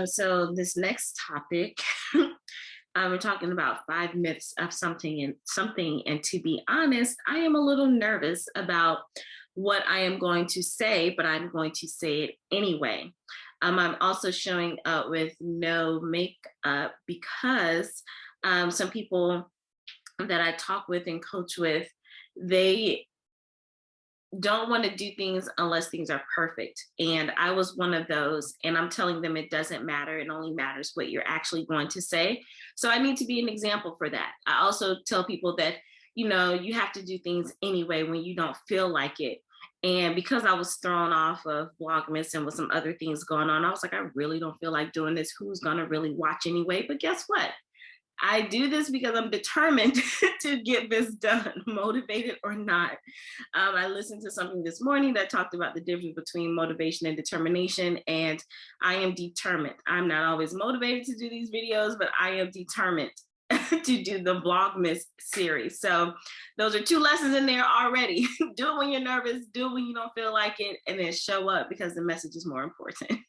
So this next topic, we're talking about 5 myths of something. And to be honest, I am a little nervous about what I am going to say, but I'm going to say it anyway. I'm also showing up with no makeup because some people that I talk with and coach with, they don't want to do things unless things are perfect. And I was one of those. And I'm telling them it doesn't matter. It only matters what you're actually going to say. So I need to be an example for that. I also tell people that, you have to do things anyway when you don't feel like it. And because I was thrown off of Vlogmas and with some other things going on, I was like, I really don't feel like doing this. Who's going to really watch anyway? But guess what? I do this because I'm determined to get this done, motivated or not. I listened to something this morning that talked about the difference between motivation and determination, and I am determined. I'm not always motivated to do these videos, but I am determined to do the Vlogmas series. So those are two lessons in there already. Do it when you're nervous, do it when you don't feel like it, and then show up because the message is more important.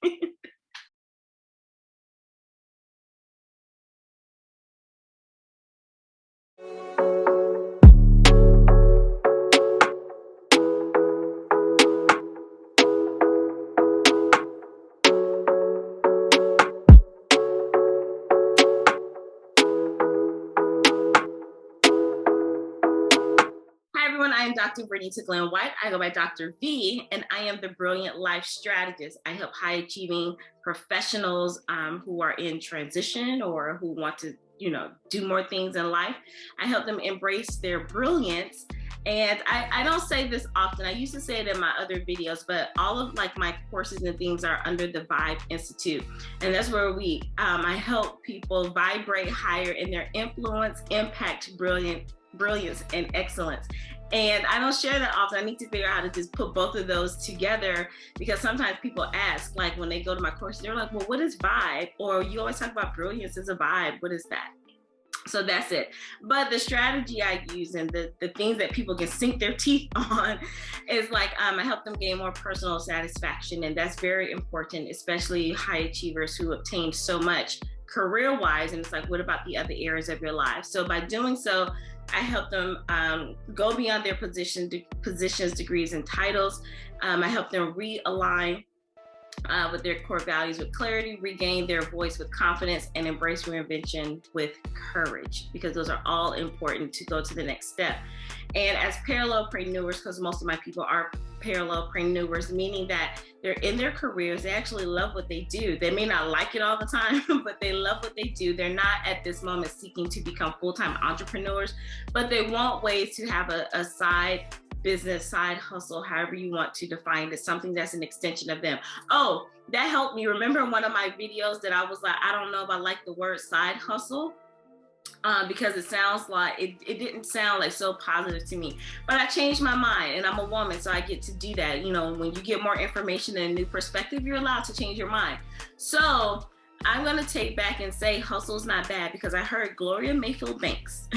Hi everyone, I am Dr. Vernita White. I go by Dr. V, and I am the Brilliant Life Strategist. I help high achieving professionals who are in transition or who want to, do more things in life. I help them embrace their brilliance. And I don't say this often. I used to say it in my other videos, but all of my courses and things are under the Vibe Institute. And that's where I help people vibrate higher in their influence, impact, brilliance, and excellence. And I don't share that often. I need to figure out how to just put both of those together, because sometimes people ask, like when they go to my course, they're like, well, what is vibe? Or you always talk about brilliance as a vibe. What is that? So that's it. But the strategy I use and the things that people can sink their teeth on is I help them gain more personal satisfaction. And that's very important, especially high achievers who obtain so much career-wise. And it's like, what about the other areas of your life? So by doing so, I help them go beyond their positions, degrees, and titles. I help them realign with their core values with clarity, regain their voice with confidence, and embrace reinvention with courage, because those are all important to go to the next step. And as parallelpreneurs, because most of my people are parallelpreneurs, meaning that they're in their careers, they actually love what they do. They may not like it all the time, but they love what they do. They're not at this moment seeking to become full-time entrepreneurs, but they want ways to have a side business, side hustle, however you want to define it, something that's an extension of them. Oh, that helped me. Remember in one of my videos that I was like, I don't know if I like the word side hustle, because it sounds like, it didn't sound like so positive to me. But I changed my mind, and I'm a woman, so I get to do that. When you get more information and a new perspective, you're allowed to change your mind. So I'm gonna take back and say hustle's not bad, because I heard Gloria Mayfield Banks,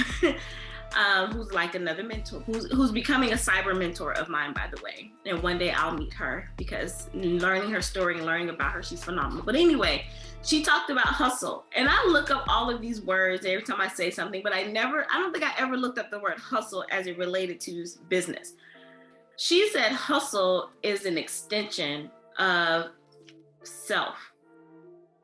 who's like another mentor, who's becoming a cyber mentor of mine, by the way. And one day I'll meet her, because learning her story and learning about her, she's phenomenal. But anyway, she talked about hustle. And I look up all of these words every time I say something, but I don't think I ever looked up the word hustle as it related to business. She said hustle is an extension of self.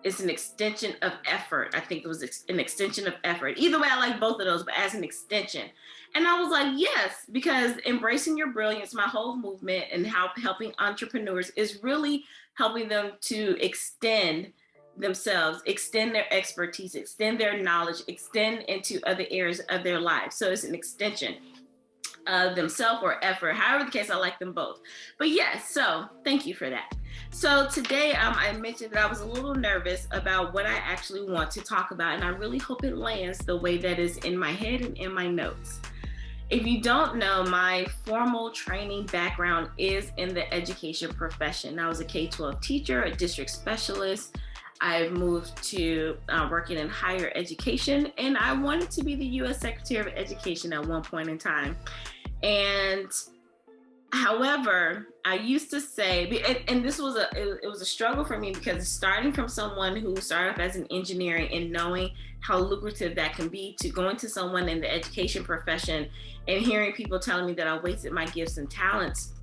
It's an extension of effort. I think it was an extension of effort. Either way, I like both of those, but as an extension. And I was like, yes, because embracing your brilliance, my whole movement and helping entrepreneurs is really helping them to extend themselves, extend their expertise, extend their knowledge, extend into other areas of their lives. So it's an extension of themselves or effort, however the case. I like them both. But yes, so thank you for that. So today I mentioned that I was a little nervous about what I actually want to talk about, and I really hope it lands the way that is in my head and in my notes. If you don't know, my formal training background is in the education profession. I was a K-12 teacher, a district specialist. I've moved to working in higher education, and I wanted to be the U.S. Secretary of Education at one point in time. And However, I used to say, and this was it was a struggle for me, because starting from someone who started off as an engineer and knowing how lucrative that can be, to going to someone in the education profession and hearing people telling me that I wasted my gifts and talents,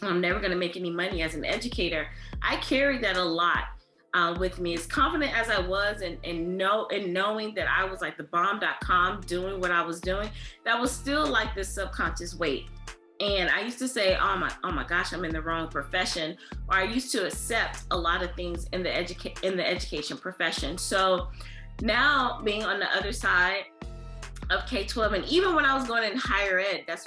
I'm never going to make any money as an educator. I carried that a lot with me. As confident as I was, and knowing that I was like the bomb.com doing what I was doing, that was still like this subconscious weight. And I used to say, oh my gosh, I'm in the wrong profession. Or I used to accept a lot of things in the education profession. So now, being on the other side of K-12, and even when I was going in higher ed, that's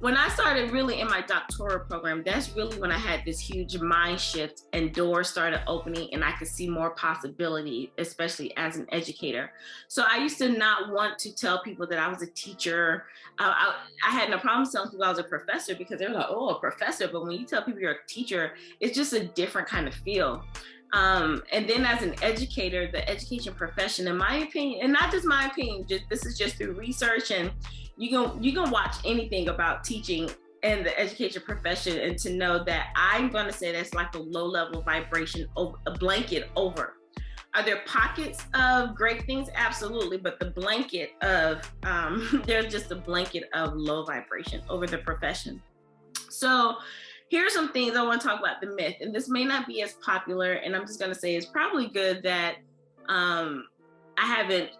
when I started really in my doctoral program, that's really when I had this huge mind shift and doors started opening, and I could see more possibility, especially as an educator. So I used to not want to tell people that I was a teacher. I had no problem telling people I was a professor, because they're like, oh, a professor. But when you tell people you're a teacher, it's just a different kind of feel. And then as an educator, the education profession, in my opinion, and not just my opinion, this is just through research, and you can watch anything about teaching and the education profession, and to know that I'm going to say that's like a low level vibration, a blanket over. Are there pockets of great things? Absolutely. But the blanket of, there's just a blanket of low vibration over the profession. So here's some things I want to talk about, the myth, and this may not be as popular, and I'm just going to say it's probably good that I haven't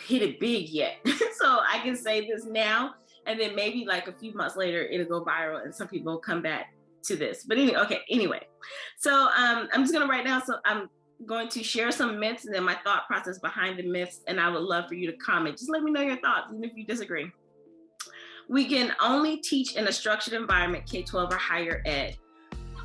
hit it big yet. So I can say this now, and then maybe like a few months later, it'll go viral and some people will come back to this. But anyway. So I'm just going to write down, so I'm going to share some myths and then my thought process behind the myths. And I would love for you to comment. Just let me know your thoughts, even if you disagree. We can only teach in a structured environment, K-12 or higher ed.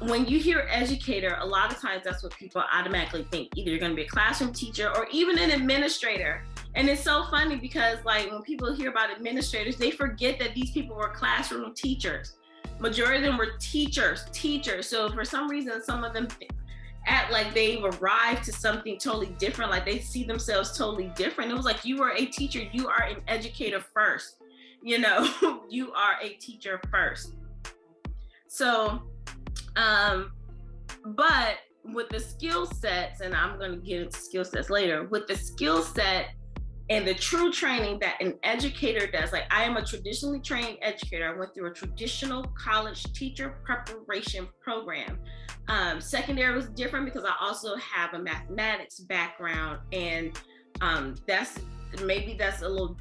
When you hear educator, a lot of times that's what people automatically think. Either you're going to be a classroom teacher or even an administrator. And it's so funny, because like when people hear about administrators, they forget that these people were classroom teachers. Majority of them were teachers. So for some reason, some of them act like they've arrived to something totally different, like they see themselves totally different. It was like, you are a teacher, you are an educator first. You are a teacher first. So, but with the skill sets, and I'm going to get into skill sets later, with the skill set and the true training that an educator does, like I am a traditionally trained educator. I went through a traditional college teacher preparation program. Secondary was different because I also have a mathematics background, and that's a little,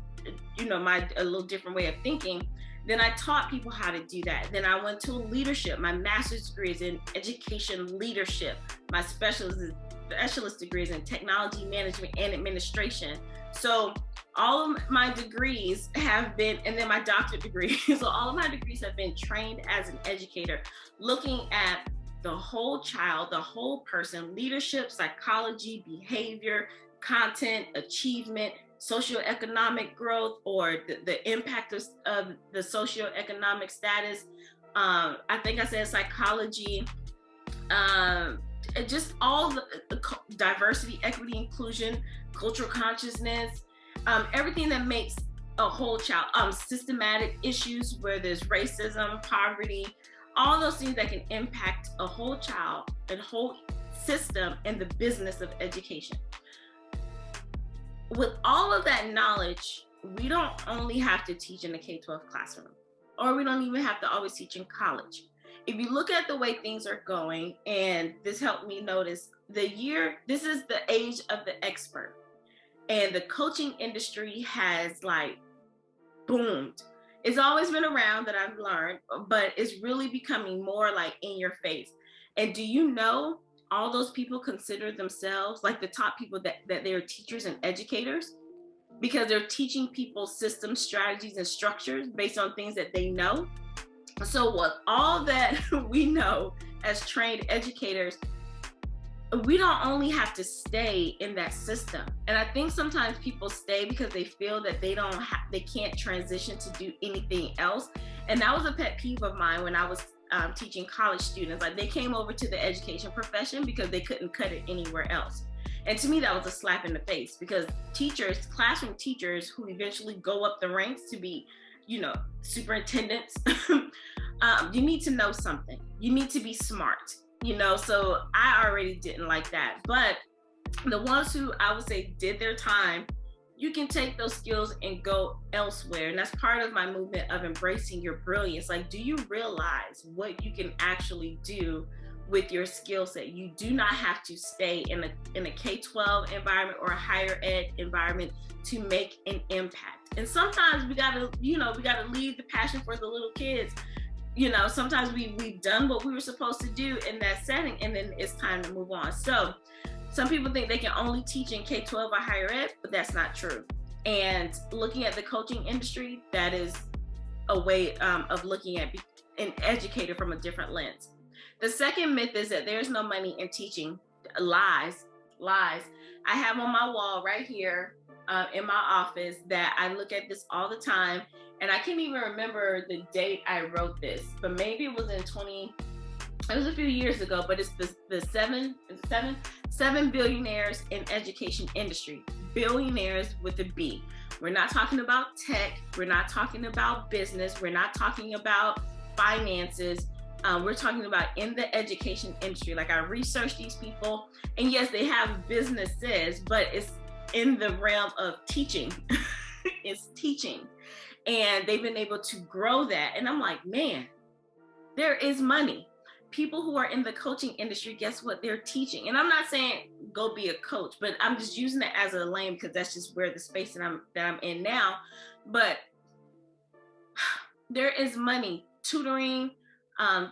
a little different way of thinking. Then I taught people how to do that. Then I went to leadership. My master's degree is in education leadership. My specialist degree is in technology management and administration. So all of my degrees have been, and then my doctorate degree. So all of my degrees have been trained as an educator, looking at the whole child, the whole person, leadership, psychology, behavior, content, achievement, socioeconomic growth, or the impact of the socioeconomic status. I think I said psychology, just all the diversity, equity, inclusion, cultural consciousness, everything that makes a whole child, systematic issues where there's racism, poverty, all those things that can impact a whole child and whole system in the business of education. With all of that knowledge, we don't only have to teach in the K-12 classroom, or we don't even have to always teach in college. If you look at the way things are going, and this helped me notice this is the age of the expert, and the coaching industry has like boomed. It's always been around, that I've learned, but it's really becoming more like in your face. And do you know, all those people consider themselves like the top people that they're teachers and educators, because they're teaching people systems, strategies, and structures based on things that they know. So with all that we know as trained educators, we don't only have to stay in that system. And I think sometimes people stay because they feel that they can't transition to do anything else. And that was a pet peeve of mine when I was teaching college students. Like, they came over to the education profession because they couldn't cut it anywhere else. And to me, that was a slap in the face, because teachers, classroom teachers who eventually go up the ranks to be, superintendents, You need to know something. You need to be smart, you know? So I already didn't like that. But the ones who I would say did their time, you can take those skills and go elsewhere. And that's part of my movement of embracing your brilliance. Like, do you realize what you can actually do with your skill set? You do not have to stay in a K-12 environment or a higher ed environment to make an impact. And sometimes we gotta leave the passion for the little kids. You know, sometimes we've done what we were supposed to do in that setting, and then it's time to move on. So some people think they can only teach in K-12 or higher ed, but that's not true. And looking at the coaching industry, that is a way of looking at an educator from a different lens. The second myth is that there's no money in teaching. Lies. I have on my wall right here in my office that I look at this all the time. And I can't even remember the date I wrote this, but maybe it was it was a few years ago, but it's the seven billionaires in education industry. Billionaires with a B. We're not talking about tech. We're not talking about business. We're not talking about finances. We're talking about in the education industry. Like, I researched these people, and yes, they have businesses, but it's in the realm of teaching. It's teaching. And they've been able to grow that. And I'm like, man, there is money. People who are in the coaching industry, guess what? They're teaching. And I'm not saying go be a coach, but I'm just using it as a lane because that's just where the space that I'm in now. But there is money. Tutoring,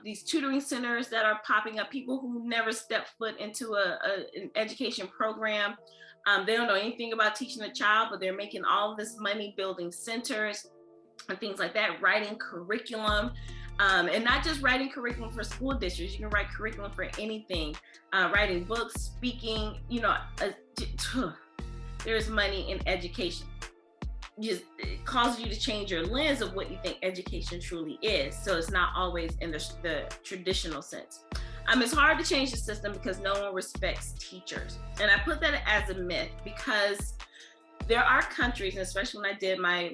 these tutoring centers that are popping up, people who never stepped foot into an education program. They don't know anything about teaching a child, but they're making all this money building centers and things like that, writing curriculum. And not just writing curriculum for school districts. You can write curriculum for anything, writing books, speaking, there's money in education. It causes you to change your lens of what you think education truly is. So it's not always in the traditional sense. It's hard to change the system because no one respects teachers. And I put that as a myth because there are countries, and especially when I did my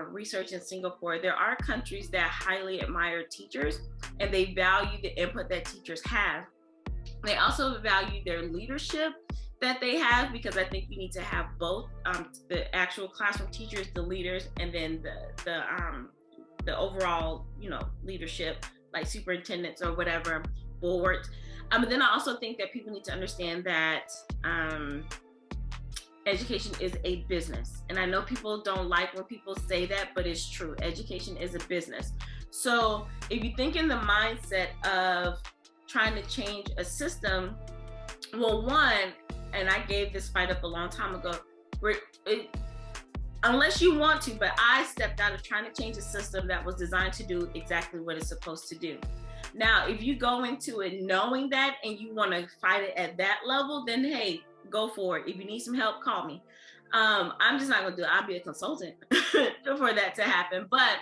research in Singapore, there are countries that highly admire teachers and they value the input that teachers have. They also value their leadership that they have, because I think you need to have both the actual classroom teachers, the leaders, and then the overall, leadership, like superintendents or whatever, boards. But then I also think that people need to understand that education is a business. And I know people don't like when people say that, but it's true. Education is a business. So if you think in the mindset of trying to change a system, well, one, and I gave this fight up a long time ago, unless you want to, but I stepped out of trying to change a system that was designed to do exactly what it's supposed to do. Now, if you go into it knowing that and you want to fight it at that level, then hey, go for it. If you need some help, call me. I'm just not going to do it. I'll be a consultant for that to happen. But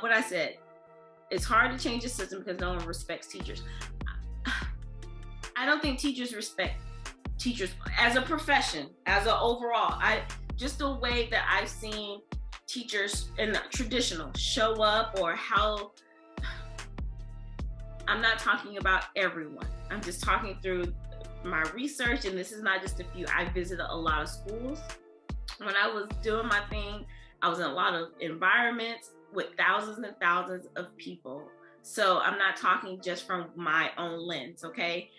what I said, it's hard to change the system because no one respects teachers. I don't think teachers respect teachers as a profession, as an overall. Just the way that I've seen teachers in the traditional show up, or how, I'm not talking about everyone. I'm just talking through my research, and this is not just a few. I visited a lot of schools. When I was doing my thing, I was in a lot of environments with thousands and thousands of people. So I'm not talking just from my own lens, okay?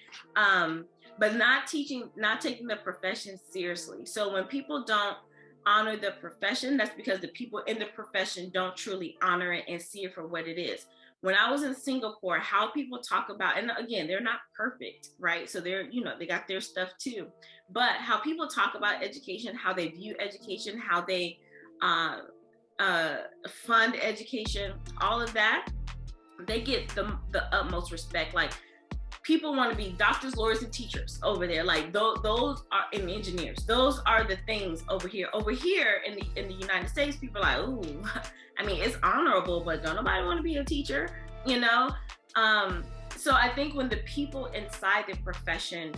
But not taking the profession seriously. So when people don't honor the profession, that's because the people in the profession don't truly honor it and see it for what it is. When I was in Singapore, how people talk about, and again, they're not perfect, right? So they're, they got their stuff too. But how people talk about education, how they view education, how they fund education, all of that, they get the utmost respect. Like, people want to be doctors, lawyers, and teachers over there. Like those are, and engineers. Those are the things over here. Over here in the United States, people are like, ooh, I mean, it's honorable, but don't nobody want to be a teacher, So I think when the people inside the profession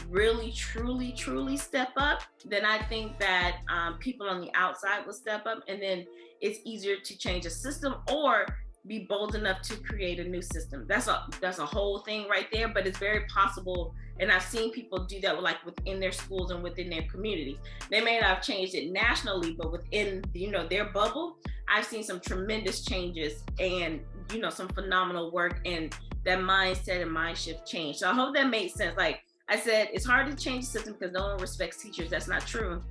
really, truly, truly step up, then I think that people on the outside will step up, and then it's easier to change a system, or be bold enough to create a new system. That's a whole thing right there, but it's very possible. And I've seen people do that within their schools and within their communities. They may not have changed it nationally, but within, their bubble, I've seen some tremendous changes and, some phenomenal work, and that mindset and mind shift change. So I hope that made sense. Like I said, it's hard to change the system because no one respects teachers. That's not true.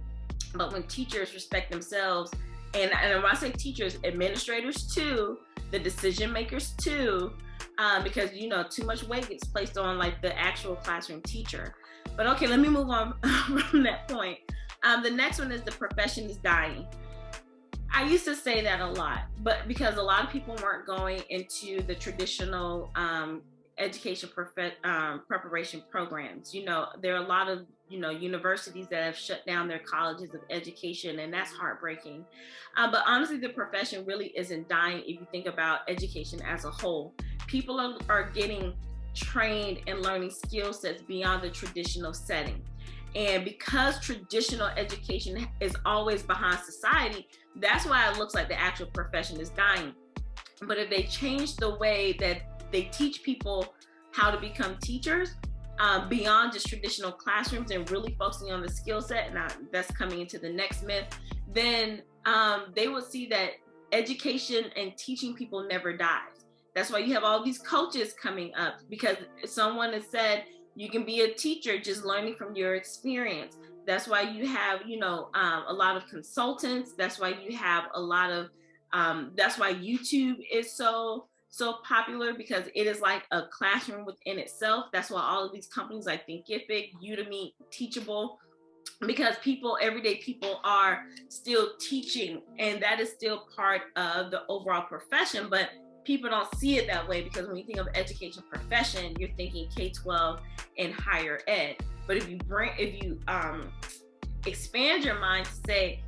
But when teachers respect themselves, and when I say teachers, administrators too, the decision makers too, because too much weight gets placed on like the actual classroom teacher. But okay, let me move on from that point. The next one is the profession is dying. I used to say that a lot, but because a lot of people weren't going into the traditional education preparation programs. There are a lot of universities that have shut down their colleges of education, and that's heartbreaking. But honestly, the profession really isn't dying if you think about education as a whole. People are getting trained and learning skill sets beyond the traditional setting. And because traditional education is always behind society, that's why it looks like the actual profession is dying. But if they change the way that they teach people how to become teachers, beyond just traditional classrooms and really focusing on the skill set, and that's coming into the next myth, then they will see that education and teaching people never dies. That's why you have all these coaches coming up, because someone has said you can be a teacher just learning from your experience. That's why you have, a lot of consultants. That's why you have a lot of, that's why YouTube is so popular, because it is like a classroom within itself. That's why all of these companies like Thinkific, Udemy, Teachable, because everyday people are still teaching, and that is still part of the overall profession. But people don't see it that way, because when you think of education profession, you're thinking K-12 and higher ed. But if you expand your mind to say,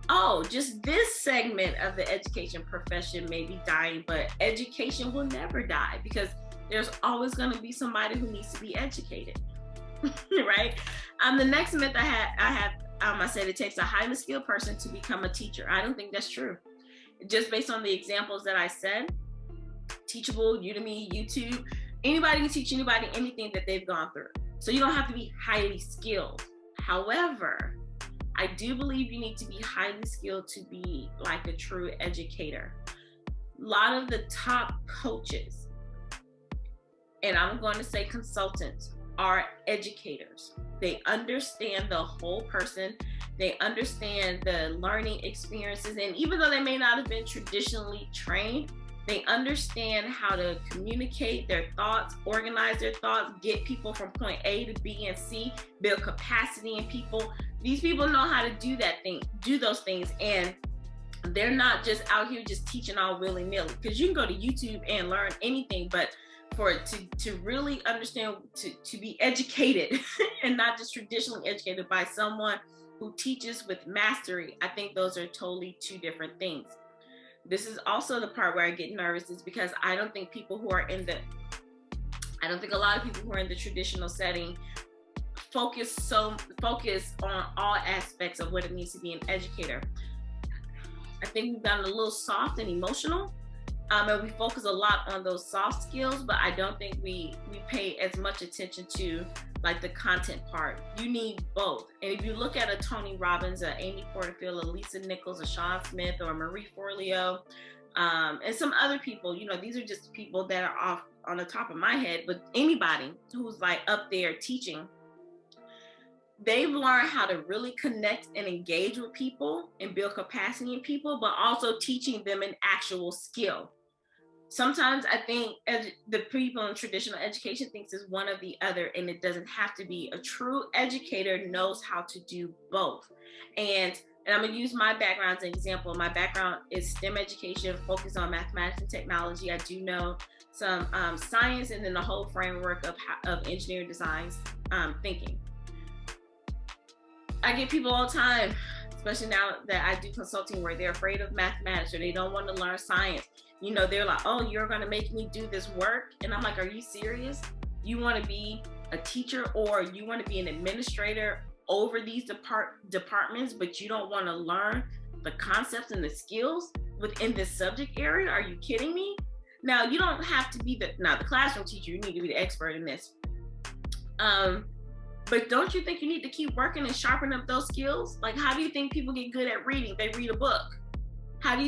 oh, just this segment of the education profession may be dying, but education will never die, because there's always going to be somebody who needs to be educated, right? The next myth I said it takes a highly skilled person to become a teacher. I don't think that's true. Just based on the examples that I said, Teachable, Udemy, YouTube, anybody can teach anybody anything that they've gone through. So you don't have to be highly skilled. However, I do believe you need to be highly skilled to be like a true educator. A lot of the top coaches, and I'm going to say consultants, are educators. They understand the whole person. They understand the learning experiences. And even though they may not have been traditionally trained, they understand how to communicate their thoughts, organize their thoughts, get people from point A to B and C, build capacity in people. These people know how to do those things. And they're not just out here just teaching all willy-nilly, because you can go to YouTube and learn anything, but to really understand, to be educated and not just traditionally educated by someone who teaches with mastery, I think those are totally two different things. This is also the part where I get nervous, is because I don't think a lot of people who are in the traditional setting focus on all aspects of what it means to be an educator. I think we've gotten a little soft and emotional, and we focus a lot on those soft skills, but I don't think we pay as much attention to like the content part. You need both. And if you look at a Tony Robbins, a Amy Porterfield, a Lisa Nichols, a Sean Smith, or a Marie Forleo, and some other people, these are just people that are off on the top of my head, but anybody who's like up there teaching, they've learned how to really connect and engage with people and build capacity in people, but also teaching them an actual skill. Sometimes I think the people in traditional education thinks it's one or the other, and it doesn't have to be. A true educator knows how to do both. And I'm going to use my background as an example. My background is STEM education, focused on mathematics and technology. I do know some science, and then the whole framework of engineering designs thinking. I get people all the time, especially now that I do consulting, where they're afraid of mathematics or they don't want to learn science. They're like, oh, you're going to make me do this work. And I'm like, are you serious? You want to be a teacher, or you want to be an administrator over these departments, but you don't want to learn the concepts and the skills? within this subject area. Are you kidding me? Now, you don't have to be the classroom teacher. You need to be the expert in this. But don't you think you need to keep working and sharpen up those skills? Like, how do you think people get good at reading? They read a book.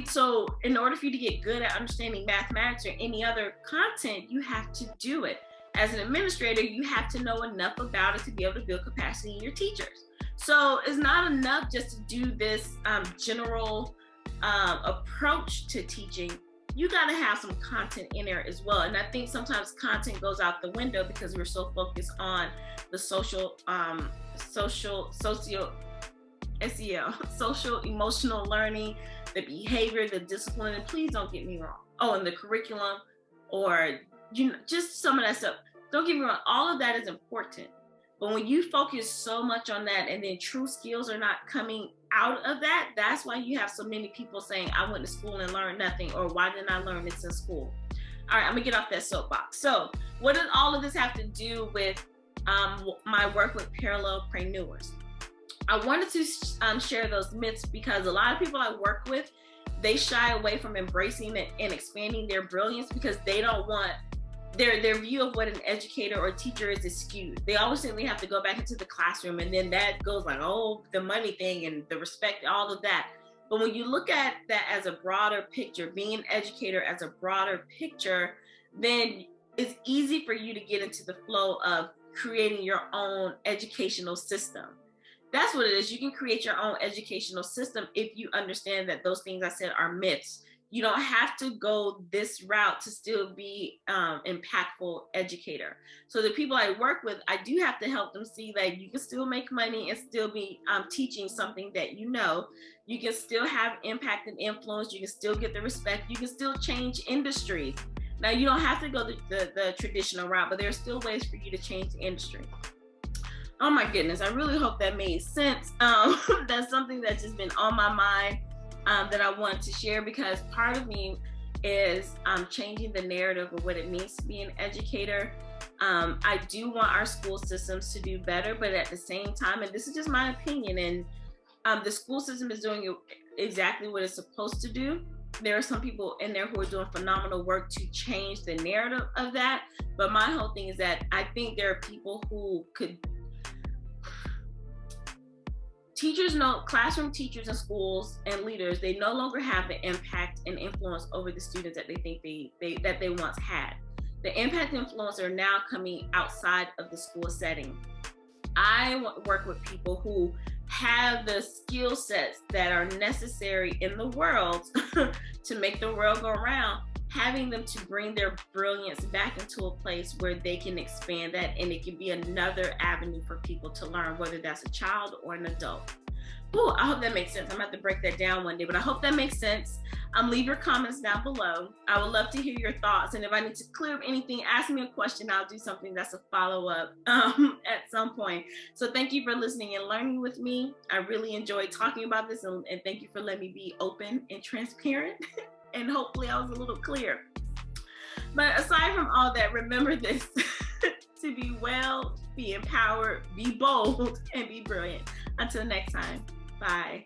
So in order for you to get good at understanding mathematics or any other content, you have to do it. As an administrator, you have to know enough about it to be able to build capacity in your teachers. So it's not enough just to do this general approach to teaching. You got to have some content in there as well. And I think sometimes content goes out the window because we're so focused on the social emotional learning, the behavior, the discipline, and please don't get me wrong. Oh, and the curriculum, or just some of that stuff. Don't get me wrong, all of that is important. But when you focus so much on that and then true skills are not coming out of that, that's why you have so many people saying, I went to school and learned nothing, or why didn't I learn this in school? All right, I'm gonna get off that soapbox. So what does all of this have to do with my work with parallelpreneurs? I wanted to share those myths because a lot of people I work with, they shy away from embracing it and expanding their brilliance because they don't want their view of what an educator or teacher is skewed. They always think they have to go back into the classroom, and then that goes like, oh, the money thing and the respect, all of that. But when you look at that as a broader picture, being an educator as a broader picture, then it's easy for you to get into the flow of creating your own educational system. That's what it is. You can create your own educational system if you understand that those things I said are myths. You don't have to go this route to still be impactful educator. So the people I work with, I do have to help them see that you can still make money and still be teaching something that you know. You can still have impact and influence. You can still get the respect. You can still change industries. Now, you don't have to go the traditional route, but there are still ways for you to change the industry. Oh my goodness, I really hope that made sense. That's something that's just been on my mind that I want to share, because part of me is changing the narrative of what it means to be an educator. I do want our school systems to do better, but at the same time, and this is just my opinion, and the school system is doing exactly what it's supposed to do. There are some people in there who are doing phenomenal work to change the narrative of that. But my whole thing is that I think there are people who could, classroom teachers in schools and leaders, they no longer have the impact and influence over the students that they think that they once had. The impact and influence are now coming outside of the school setting. I work with people who have the skill sets that are necessary in the world to make the world go around, having them to bring their brilliance back into a place where they can expand that, and it can be another avenue for people to learn, whether that's a child or an adult. Ooh, I hope that makes sense. I'm gonna have to break that down one day, but I hope that makes sense. Leave your comments down below. I would love to hear your thoughts, and if I need to clear up anything, ask me a question. I'll do something that's a follow-up at some point. So thank you for listening and learning with me. I really enjoyed talking about this, and thank you for letting me be open and transparent. And hopefully I was a little clear. But aside from all that, remember this: to be well, be empowered, be bold, and be brilliant. Until next time, bye.